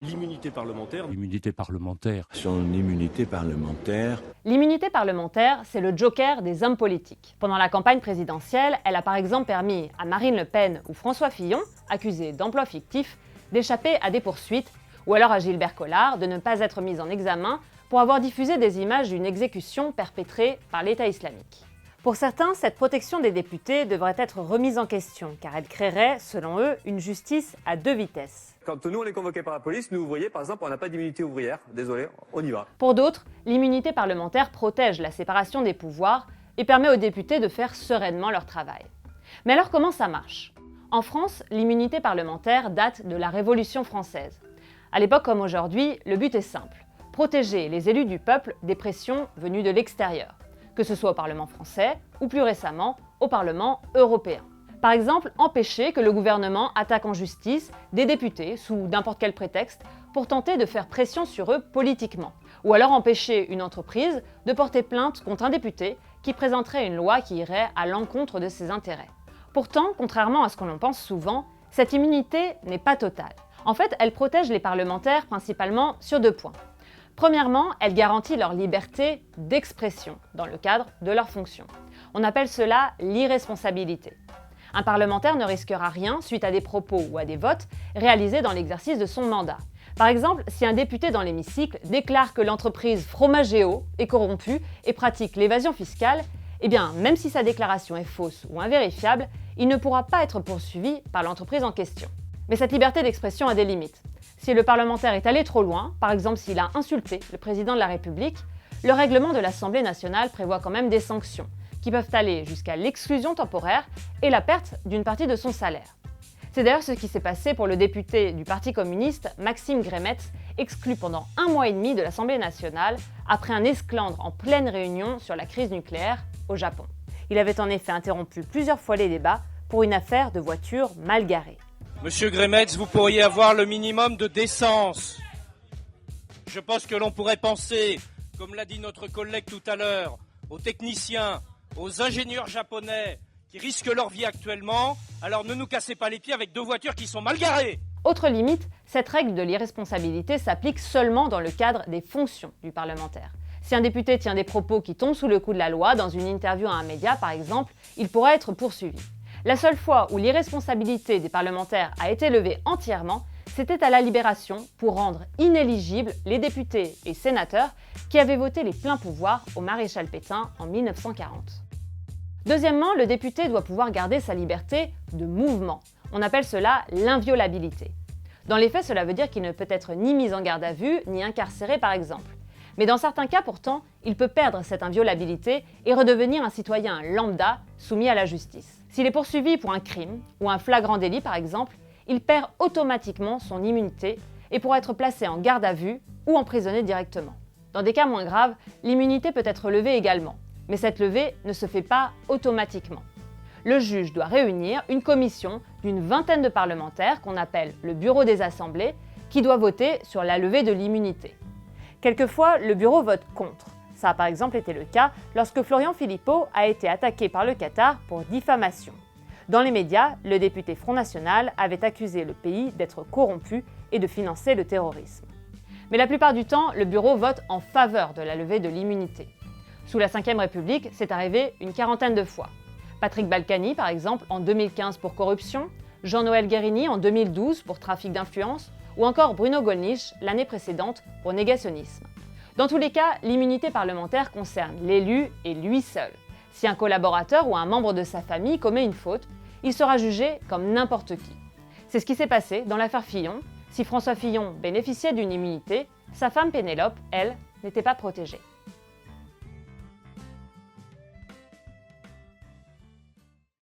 L'immunité parlementaire. L'immunité parlementaire. Son immunité parlementaire. L'immunité parlementaire, c'est le joker des hommes politiques. Pendant la campagne présidentielle, elle a par exemple permis à Marine Le Pen ou François Fillon, accusés d'emploi fictif, d'échapper à des poursuites, ou alors à Gilbert Collard de ne pas être mis en examen pour avoir diffusé des images d'une exécution perpétrée par l'État islamique. Pour certains, cette protection des députés devrait être remise en question, car elle créerait, selon eux, une justice à deux vitesses. Quand nous, on est convoqués par la police, nous, ouvriers, par exemple, on n'a pas d'immunité ouvrière. Désolé, on y va. Pour d'autres, l'immunité parlementaire protège la séparation des pouvoirs et permet aux députés de faire sereinement leur travail. Mais alors comment ça marche ? En France, l'immunité parlementaire date de la Révolution française. À l'époque comme aujourd'hui, le but est simple, protéger les élus du peuple des pressions venues de l'extérieur, que ce soit au Parlement français ou plus récemment au Parlement européen. Par exemple, empêcher que le gouvernement attaque en justice des députés sous n'importe quel prétexte pour tenter de faire pression sur eux politiquement. Ou alors empêcher une entreprise de porter plainte contre un député qui présenterait une loi qui irait à l'encontre de ses intérêts. Pourtant, contrairement à ce que l'on pense souvent, cette immunité n'est pas totale. En fait, elle protège les parlementaires principalement sur deux points. Premièrement, elle garantit leur liberté d'expression dans le cadre de leurs fonctions. On appelle cela l'irresponsabilité. Un parlementaire ne risquera rien suite à des propos ou à des votes réalisés dans l'exercice de son mandat. Par exemple, si un député dans l'hémicycle déclare que l'entreprise Fromageo est corrompue et pratique l'évasion fiscale, eh bien, même si sa déclaration est fausse ou invérifiable, il ne pourra pas être poursuivi par l'entreprise en question. Mais cette liberté d'expression a des limites. Si le parlementaire est allé trop loin, par exemple s'il a insulté le président de la République, le règlement de l'Assemblée nationale prévoit quand même des sanctions, qui peuvent aller jusqu'à l'exclusion temporaire et la perte d'une partie de son salaire. C'est d'ailleurs ce qui s'est passé pour le député du Parti communiste, Maxime Grémetz, exclu pendant 1 mois et demi de l'Assemblée nationale après un esclandre en pleine réunion sur la crise nucléaire au Japon. Il avait en effet interrompu plusieurs fois les débats pour une affaire de voiture mal garée. Monsieur Grémetz, vous pourriez avoir le minimum de décence. Je pense que l'on pourrait penser, comme l'a dit notre collègue tout à l'heure, aux techniciens, aux ingénieurs japonais qui risquent leur vie actuellement, alors ne nous cassez pas les pieds avec 2 voitures qui sont mal garées. Autre limite, cette règle de l'irresponsabilité s'applique seulement dans le cadre des fonctions du parlementaire. Si un député tient des propos qui tombent sous le coup de la loi, dans une interview à un média par exemple, il pourra être poursuivi. La seule fois où l'irresponsabilité des parlementaires a été levée entièrement, c'était à la Libération pour rendre inéligibles les députés et sénateurs qui avaient voté les pleins pouvoirs au maréchal Pétain en 1940. Deuxièmement, le député doit pouvoir garder sa liberté de mouvement. On appelle cela l'inviolabilité. Dans les faits, cela veut dire qu'il ne peut être ni mis en garde à vue, ni incarcéré par exemple. Mais dans certains cas pourtant, il peut perdre cette inviolabilité et redevenir un citoyen lambda soumis à la justice. S'il est poursuivi pour un crime ou un flagrant délit par exemple, il perd automatiquement son immunité et pourra être placé en garde à vue ou emprisonné directement. Dans des cas moins graves, l'immunité peut être levée également, mais cette levée ne se fait pas automatiquement. Le juge doit réunir une commission d'une 20aine de parlementaires qu'on appelle le bureau des assemblées qui doit voter sur la levée de l'immunité. Quelquefois, le bureau vote contre. Ça a par exemple été le cas lorsque Florian Philippot a été attaqué par le Qatar pour diffamation. Dans les médias, le député Front National avait accusé le pays d'être corrompu et de financer le terrorisme. Mais la plupart du temps, le bureau vote en faveur de la levée de l'immunité. Sous la Ve République, c'est arrivé une 40aine de fois. Patrick Balkany, par exemple, en 2015 pour corruption, Jean-Noël Guérini en 2012 pour trafic d'influence, ou encore Bruno Gollnisch l'année précédente pour négationnisme. Dans tous les cas, l'immunité parlementaire concerne l'élu et lui seul. Si un collaborateur ou un membre de sa famille commet une faute, il sera jugé comme n'importe qui. C'est ce qui s'est passé dans l'affaire Fillon. Si François Fillon bénéficiait d'une immunité, sa femme Pénélope, elle, n'était pas protégée.